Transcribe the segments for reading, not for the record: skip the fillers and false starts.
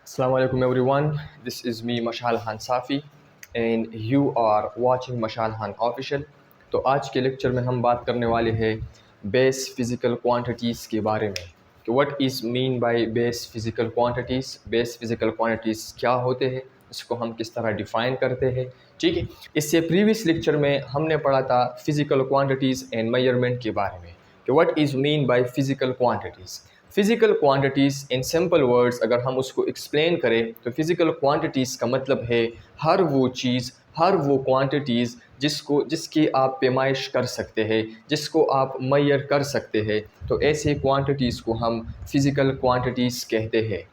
Assalamu alaikum everyone. This is me Mashal Han Safi and you are watching Mashal Han Official. तो आज के lecture में हम बात करने वाले हैं बेस फिज़िकल क्वांटिटीज़ के बारे में कि what is mean by base physical quantities. Base physical quantities क्या होते हैं, इसको हम किस तरह डिफ़ाइन करते हैं। ठीक है, इससे प्रीवियस लेक्चर में हमने पढ़ा था फिज़िकल क्वांटिटीज़ एंड मेजरमेंट के बारे में कि what is mean by physical quantities. Physical quantities in simple words अगर हम उसको एक्सप्लेन करें तो फिज़िकल क्वांटिटीज़ का मतलब है हर वो चीज़, हर वो क्वांटिटीज़ जिसकी आप पैमाइश कर सकते हैं, जिसको आप मैयर कर सकते हैं। तो ऐसे क्वांटिटीज़ को हम फिज़िकल क्वांटिटीज़ कहते हैं।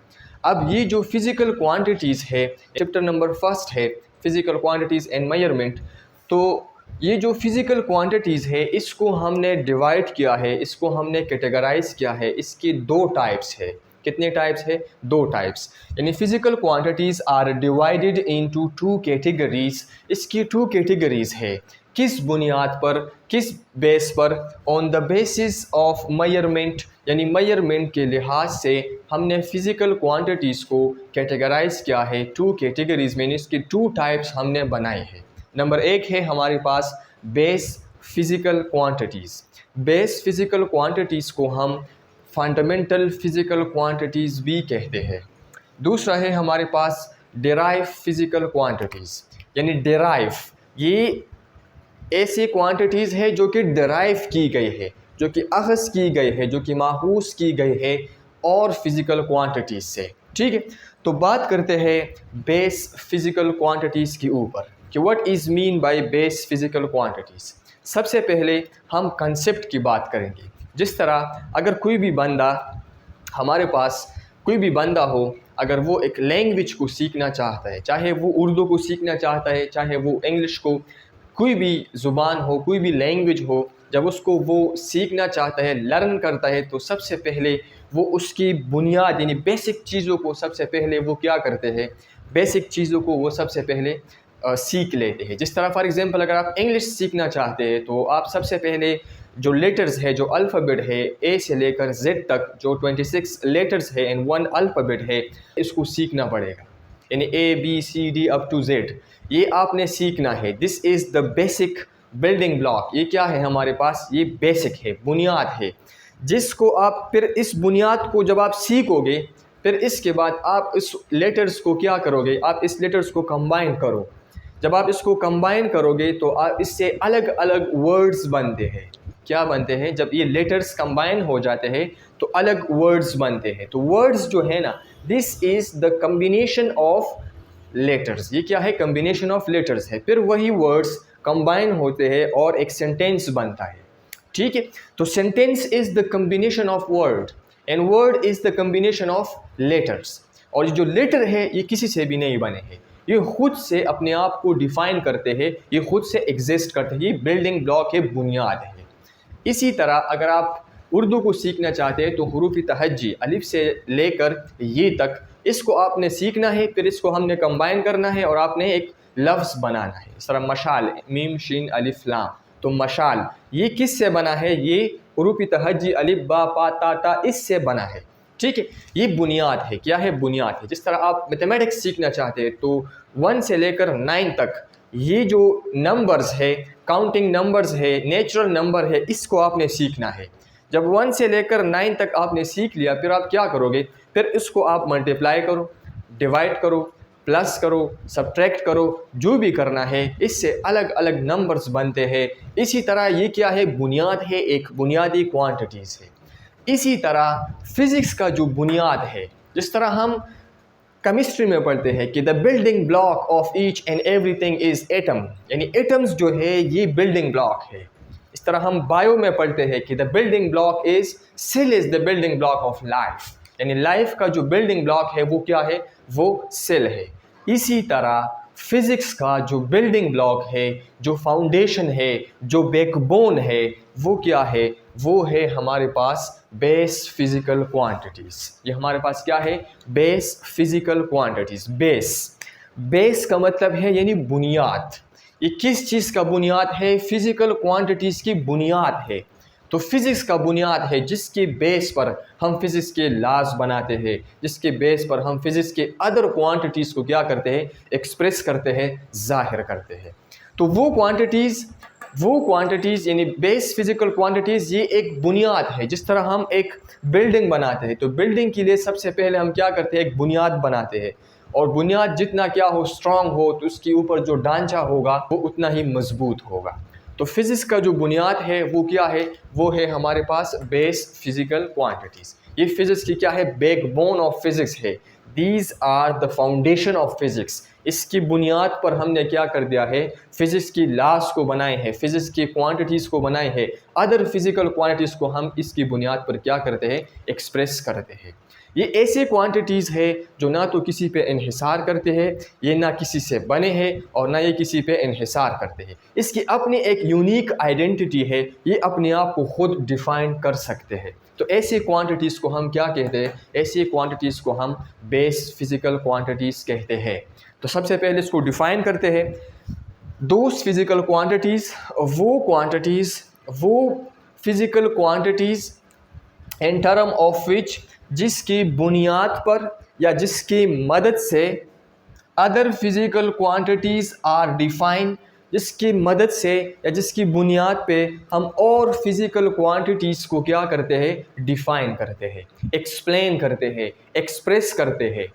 अब ये जो फिज़िकल क्वांटिटीज़ है, चैप्टर नंबर फर्स्ट है फिज़िकल क्वांटिटीज़ एंड मेजरमेंट। तो ये जो फिज़िकल क्वांटिटीज़ है इसको हमने डिवाइड किया है, इसको हमने कैटेगराइज किया है। इसके दो टाइप्स है। कितने टाइप्स है? दो टाइप्स। यानी physical quantities are divided into two categories. इसकी टू कैटेगरीज है। किस बुनियाद पर, किस बेस पर? On the basis of measurement, यानी मेजरमेंट के लिहाज से हमने फ़िज़िकल क्वांटिटीज़ को कैटेगराइज किया है टू कैटेगरीज में। इसके टू टाइप्स हमने बनाए हैं। नंबर एक है हमारे पास base physical quantities. Base physical quantities को हम फंडामेंटल फिज़िकल क्वांटिटीज़ भी कहते हैं। दूसरा है हमारे पास डेराइव फिज़िकल क्वांटिटीज़। यानी डेराइव ये ऐसी क्वांटिटीज़ है जो कि डेराइव की गई है, जो कि अख़ज़ की गई है, जो कि माहूस की गई है और फिज़िकल क्वांटिटीज़ से। ठीक है, तो बात करते हैं बेस फिज़िकल क्वांटिटीज़ के ऊपर कि what is mean by base physical quantities. सबसे पहले हम कंसेप्ट की बात करेंगे। जिस तरह अगर कोई भी बंदा, हमारे पास कोई भी बंदा हो, अगर वो एक लैंग्वेज को सीखना चाहता है, चाहे वो उर्दू को सीखना चाहता है, चाहे वो इंग्लिश को, कोई भी ज़ुबान हो, कोई भी लैंग्वेज हो, जब उसको वो सीखना चाहता है, लर्न करता है, तो सबसे पहले वो उसकी बुनियाद यानी बेसिक चीज़ों को सबसे पहले वो क्या करते हैं, बेसिक चीज़ों को वो सबसे पहले सीख लेते हैं। जिस तरह फॉर एग्ज़ाम्पल अगर आप इंग्लिश सीखना चाहते हैं तो आप सबसे पहले जो लेटर्स है, जो अल्फ़ाबेट है, ए से लेकर जेड तक जो 26 लेटर्स है एंड वन अल्फ़ाबेट है, इसको सीखना पड़ेगा। यानी A B C D up to Z ये आपने सीखना है। This is the basic building block. ये क्या है हमारे पास? ये बेसिक है, बुनियाद है, जिसको आप फिर इस बुनियाद को जब आप सीखोगे, फिर इसके बाद आप इस लेटर्स को क्या करोगे? आप इस लेटर्स को कंबाइन करो। जब आप इसको कंबाइन करोगे तो आप इससे अलग अलग वर्ड्स बनते हैं। क्या बनते हैं? जब ये लेटर्स कंबाइन हो जाते हैं तो अलग वर्ड्स बनते हैं। तो वर्ड्स जो है ना, this is the combination of letters. ये क्या है? कम्बिनेशन ऑफ लेटर्स है। फिर वही वर्ड्स कंबाइन होते हैं और एक सेंटेंस बनता है। ठीक है, तो sentence is the combination of word and word is the combination of letters. और जो लेटर है ये किसी से भी नहीं बने हैं, ये खुद से अपने आप को डिफ़ाइन करते हैं, ये खुद से एग्जिस्ट करते हैं। ये बिल्डिंग ब्लॉक है, बुनियाद है। इसी तरह अगर आप उर्दू को सीखना चाहते हैं तो हुरूफ तहज्जी अलिफ से लेकर ये तक इसको आपने सीखना है, फिर इसको हमने कंबाइन करना है और आपने एक लफ्ज़ बनाना है। इस तरह मशाल, मीम शीन अलिफ लाम, तो मशाल ये किस से बना है? ये हुरूफ तहज्जी अलिफ बा पा ता ता इससे बना है। ठीक है, ये बुनियाद है। क्या है? बुनियाद है। जिस तरह आप मैथमेटिक्स सीखना चाहते हैं तो 1 से लेकर 9 तक ये जो नंबर्स है, काउंटिंग नंबर्स है, नेचुरल नंबर है, इसको आपने सीखना है। जब 1 से लेकर 9 तक आपने सीख लिया, फिर आप क्या करोगे? फिर इसको आप मल्टीप्लाई करो, डिवाइड करो, प्लस करो, सब्ट्रैक्ट करो, जो भी करना है। इससे अलग अलग नंबर्स बनते हैं। इसी तरह ये क्या है? बुनियाद है, एक बुनियादी क्वांटिटीज़ है। इसी तरह फिज़िक्स का जो बुनियाद है, जिस तरह हम केमिस्ट्री में पढ़ते हैं कि the building block of each and everything is atom, यानी एटम्स जो है ये बिल्डिंग ब्लॉक है। इस तरह हम बायो में पढ़ते हैं कि the building block is cell is the building block of life, यानी लाइफ का जो बिल्डिंग ब्लॉक है वो क्या है? वो सेल है। इसी तरह फिज़िक्स का जो बिल्डिंग ब्लॉक है, जो फाउंडेशन है, जो बैकबोन है, वो क्या है? वो है हमारे पास बेस फिज़िकल क्वांटिटीज़। ये हमारे पास क्या है? Base physical quantities. बेस का मतलब है यानी बुनियाद। ये किस चीज़ का बुनियाद है? फिज़िकल क्वांटिटीज़ की बुनियाद है। तो फिज़िक्स का बुनियाद है जिसके बेस पर हम फिज़िक्स के लॉज बनाते हैं, जिसके बेस पर हम फिज़िक्स के अदर क्वांटिटीज़ को क्या करते हैं, एक्सप्रेस करते हैं, ज़ाहिर करते हैं। तो वो क्वांटिटीज़ यानी बेस फिज़िकल क्वांटिटीज़, ये एक बुनियाद है। जिस तरह हम एक बिल्डिंग बनाते हैं तो बिल्डिंग के लिए सबसे पहले हम क्या करते हैं, एक बुनियाद बनाते हैं, और बुनियाद जितना क्या हो, स्ट्रांग हो, तो उसके ऊपर जो ढांचा होगा वो उतना ही मजबूत होगा। तो फिज़िक्स का जो बुनियाद है वो क्या है, वो है हमारे पास बेस फिज़िकल क्वांटिटीज़। ये फिज़िक्स की क्या है, बैकबोन ऑफ फिज़िक्स है। These are the foundation of physics. इसकी बुनियाद पर हमने क्या कर दिया है, फिज़िक्स की लॉज को बनाए हैं, फिज़िक्स की क्वांटिटीज़ को बनाए हैं, अदर फिज़िकल क्वांटिटीज़ को हम इसकी बुनियाद पर क्या करते हैं, एक्सप्रेस करते हैं। ये ऐसे क्वांटिटीज़ है जो ना तो किसी पे इन्हिसार करते हैं, ये ना किसी से बने हैं और ना ये किसी पे इन्हिसार करते हैं। इसकी अपनी एक यूनिक आइडेंटिटी है, ये अपने आप को खुद डिफ़ाइन कर सकते हैं। तो ऐसे क्वांटिटीज़ को हम क्या कहते हैं, ऐसी क्वांटिटीज़ को हम बेस फिज़िकल क्वांटिटीज़ कहते हैं। तो सबसे पहले इसको डिफ़ाइन करते हैं। दोज फिज़िकल क्वांटिटीज़, वो physical quantities in term of which, जिसकी बुनियाद पर या जिसकी मदद से other physical quantities are define, जिसकी मदद से या जिसकी बुनियाद पे हम और फिज़िकल क्वांटिटीज़ को क्या करते हैं, डिफ़ाइन करते हैं, एक्सप्लेन करते हैं, एक्सप्रेस करते हैं,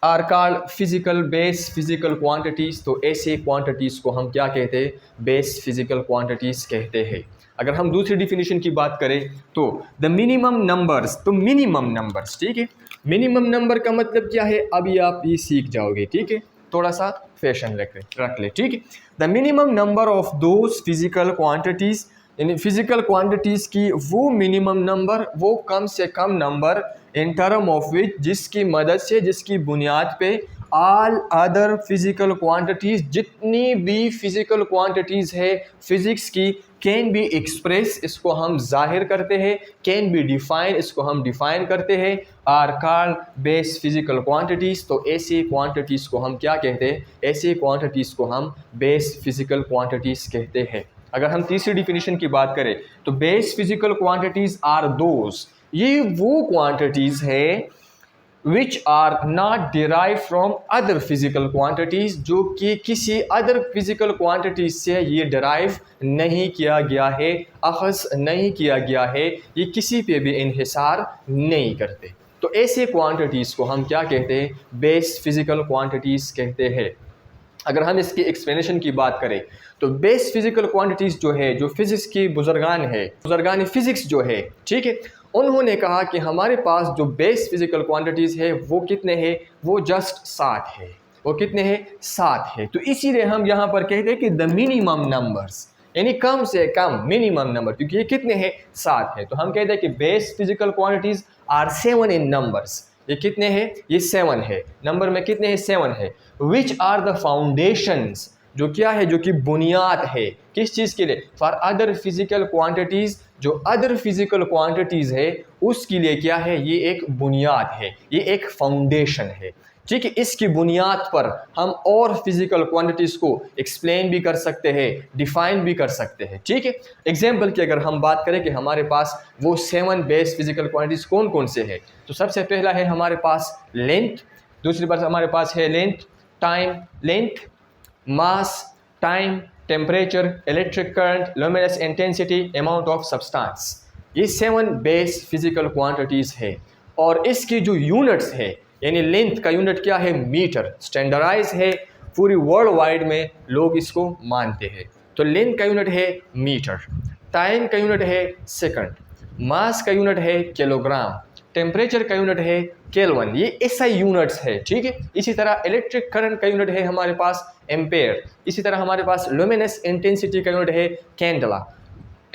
are called physical base physical quantities. तो ऐसे क्वांटिटीज़ को हम क्या कहते हैं, बेस फिज़िकल क्वांटिटीज़ कहते हैं। अगर हम दूसरी डिफिनीशन की बात करें तो द मिनिमम नंबर्स, तो मिनिमम नंबर्स, ठीक है, मिनिमम नंबर का मतलब क्या है, अभी आप ये सीख जाओगे, ठीक है, थोड़ा सा फैशन रख ले, ठीक है। The minimum number of those physical quantities, यानी फिज़िकल क्वांटिटीज़ की वो मिनिमम नंबर, वो कम से कम number in term of which, जिसकी मदद से, जिसकी बुनियाद पे ऑल अदर फिज़िकल क्वांटिटीज़, जितनी भी फिज़िकल क्वांटिटीज़ है फिज़िक्स की, कैन बी एक्सप्रेस, इसको हम जाहिर करते हैं, कैन बी डिफ़ाइन, इसको हम डिफ़ाइन करते हैं, are called base physical quantities. तो ऐसी क्वांटिटीज़ को हम क्या कहते हैं, ऐसी क्वांटिटीज़ को हम बेस फिज़िकल क्वांटिटीज़ कहते हैं। अगर हम तीसरी डिफिनीशन की बात करें तो base physical quantities are those, ये वो क्वांटिटीज़ है which are not derived from other physical quantities, जो कि किसी अदर फिजिकल क्वांटिटीज से ये डिराइव नहीं किया गया है, अखज़ नहीं किया गया है, ये किसी पे भी इन्हिसार नहीं करते। तो ऐसे क्वांटिटीज़ को हम क्या कहते हैं, बेस फिजिकल क्वांटिटीज़ कहते हैं। अगर हम इसकी एक्सप्लेनेशन की बात करें तो बेस फिजिकल क्वांटिटीज़ जो है, जो फिज़िक्स की बुजुर्गान फिज़िक्स जो है, ठीक है, उन्होंने कहा कि हमारे पास जो बेस फिजिकल क्वांटिटीज़ है वो कितने हैं, वो जस्ट 7 है। वो कितने हैं, 7 है। तो इसीलिए हम यहाँ पर कहते हैं कि द मिनिमम नंबर्स, यानी कम से कम मिनिमम नंबर, क्योंकि ये कितने हैं, 7 है। तो हम कहते हैं कि base physical quantities are 7 in numbers. ये कितने हैं, ये 7 है, नंबर में कितने हैं, 7 है। विच आर द फाउंडेशंस, जो क्या है, जो कि बुनियाद है, किस चीज़ के लिए, फॉर अदर फिजिकल क्वांटिटीज़, जो अदर फिजिकल क्वांटिटीज़ है उसके लिए क्या है, ये एक बुनियाद है, ये एक फाउंडेशन है, ठीक है। इसकी बुनियाद पर हम और फिजिकल क्वांटिटीज़ को एक्सप्लेन भी कर सकते हैं, डिफाइन भी कर सकते हैं, ठीक है। एग्जाम्पल की अगर हम बात करें कि हमारे पास वो 7 बेस फिजिकल क्वांटिटीज़ कौन कौन से हैं, तो सबसे पहला है हमारे पास लेंथ, दूसरी बात हमारे पास है length, time, length, mass, time, temperature, electric current, luminous intensity, amount of substance. ये 7 बेस फिजिकल क्वांटिटीज़ है। और इसकी जो यूनिट्स है, यानी लेंथ का यूनिट क्या है, मीटर, स्टैंडर्डाइज है, पूरी वर्ल्ड वाइड में लोग इसको मानते हैं। तो लेंथ का यूनिट है मीटर, टाइम का यूनिट है सेकंड, मास का यूनिट है किलोग्राम, टेम्परेचर का यूनिट है केल्विन, ये ऐसा यूनिट्स है, ठीक है। इसी तरह इलेक्ट्रिक करंट का यूनिट है हमारे पास एम्पेयर, इसी तरह हमारे पास लुमिनस इंटेंसिटी का यूनिट है कैंडला,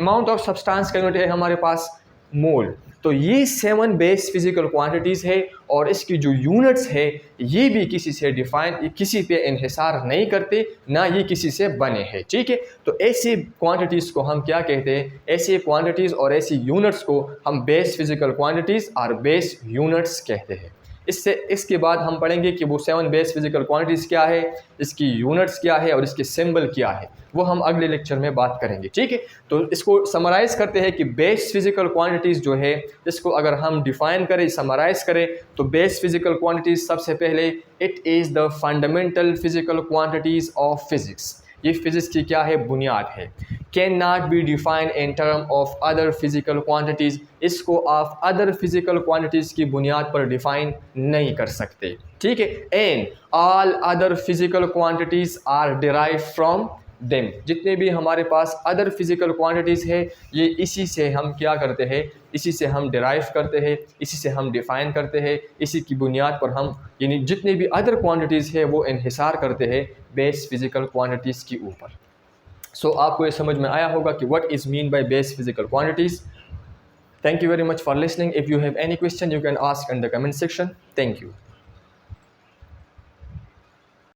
अमाउंट ऑफ सब्सटेंस का यूनिट है हमारे पास मोल। तो ये 7 बेस फिजिकल क्वांटिटीज़ है और इसकी जो यूनिट्स है ये भी किसी से डिफाइन, किसी पे इन्हिसार नहीं करते, ना ये किसी से बने हैं, ठीक है। तो ऐसी क्वांटिटीज़ को हम क्या कहते हैं, ऐसी क्वांटिटीज़ और ऐसी यूनिट्स को हम बेस फिजिकल क्वांटिटीज़ और बेस यूनिट्स कहते हैं। इसके बाद हम पढ़ेंगे कि वो 7 बेस फिजिकल क्वांटिटीज़ क्या है, इसकी यूनिट्स क्या है और इसके सिंबल क्या है, वो हम अगले लेक्चर में बात करेंगे। ठीक है, तो इसको समराइज करते हैं कि बेस फिजिकल क्वांटिटीज़ जो है, इसको अगर हम डिफाइन करें, समराइज करें, तो बेस फिजिकल क्वांटिटीज़ सबसे पहले it is the fundamental physical quantities of physics. ये फिजिक्स की क्या है, बुनियाद है। Can not be defined in term of other physical quantities, इसको आप अदर फिजिकल क्वांटिटीज़ की बुनियाद पर डिफाइन नहीं कर सकते। ठीक है, and all other physical quantities are derive from them. जितने भी हमारे पास अदर फिजिकल क्वांटिटीज़ है, ये इसी से हम क्या करते हैं, इसी से हम डिराइव करते हैं, इसी से हम डिफ़ाइन करते हैं, इसी की बुनियाद पर हम यानी जितने भी अदर क्वांटिटीज़ है वो इन्हिसार करते हैं बेस फिजिकल क्वांटिटीज़ के ऊपर। सो आपको ये समझ में आया होगा कि what is mean by base physical quantities. Thank you very much for listening. If you have any question, you can ask in the comment section. Thank you.